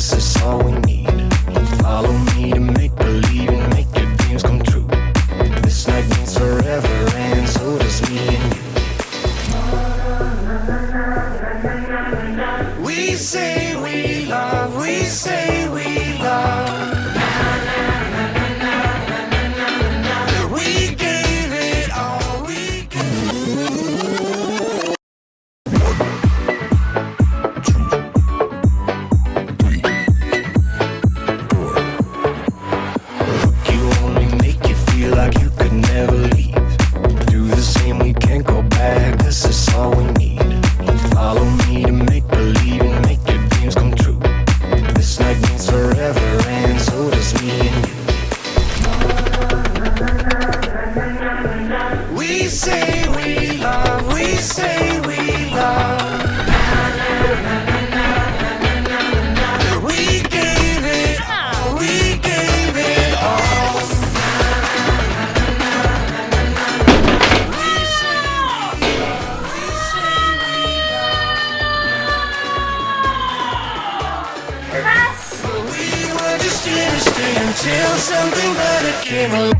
this is all we need. Follow me to make believe and make your dreams come true. This night means forever and so does me and you. We say we love, we say we love. We gave it all, we gave until something better came along.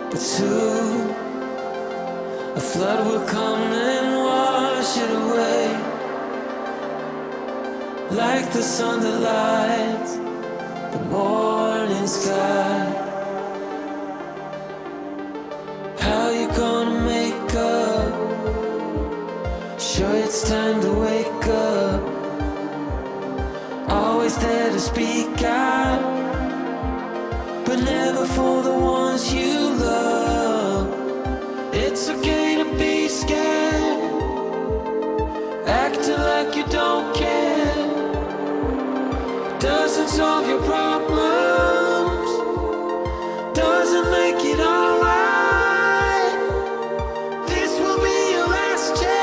but soon a flood will come and wash it away, like the sun that lights the morning sky. How you gonna make up? Sure, it's time to wake up. Always there to speak out, but never for the ones you love. It's okay to be scared, acting like you don't care. Doesn't solve your problems, doesn't make it alright. This will be your last chance.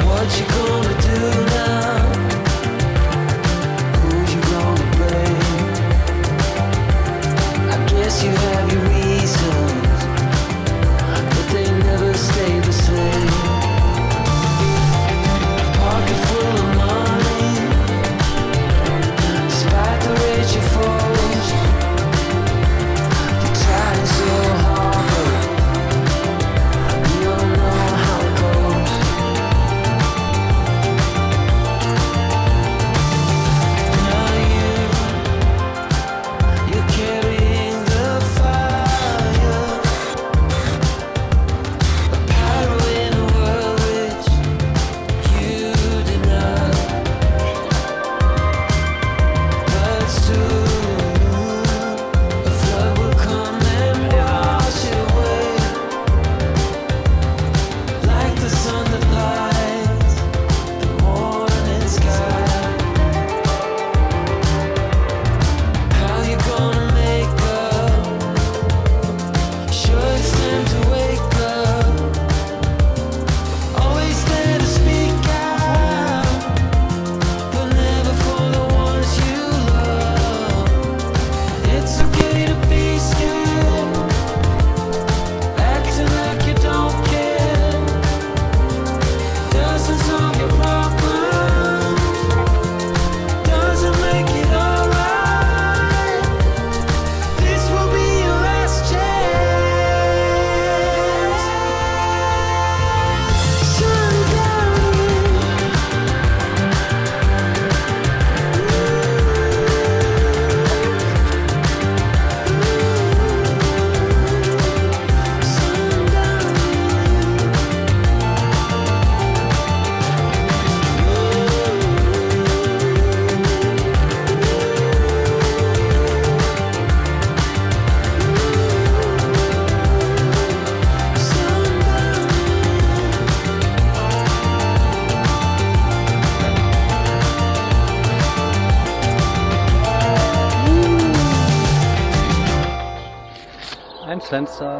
What you gonna do now? Who you gonna blame? I guess you have your reasons, but they never stay the same. Pocket full of money, despite the rage you force. You're trying so hard, but you don't know how it goes. Now you're carrying the fire, a pyro in a world which you deny. But soon a flood will come and wash it away, like the sun that lights the morning sky. How you gonna make up? Sure, it's time to wake up. Always there to speak out, but never for the ones you love. It's okay to be scared, acting like you don't care. Doesn't solve your problems, doesn't make it alright. This will be your last chance. Sundown. Ein Fenster.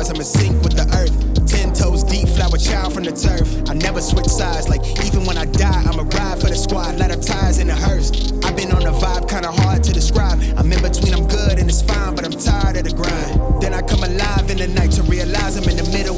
realize I'm in sync with the earth. 10 toes deep, flower child from the turf. I never switch sides, like even when I die, I'ma ride for the squad, light up ties in the hearse. I've been on a vibe, kinda hard to describe. I'm in between, I'm good and it's fine, but I'm tired of the grind. Then I come alive in the night to realize I'm in the middle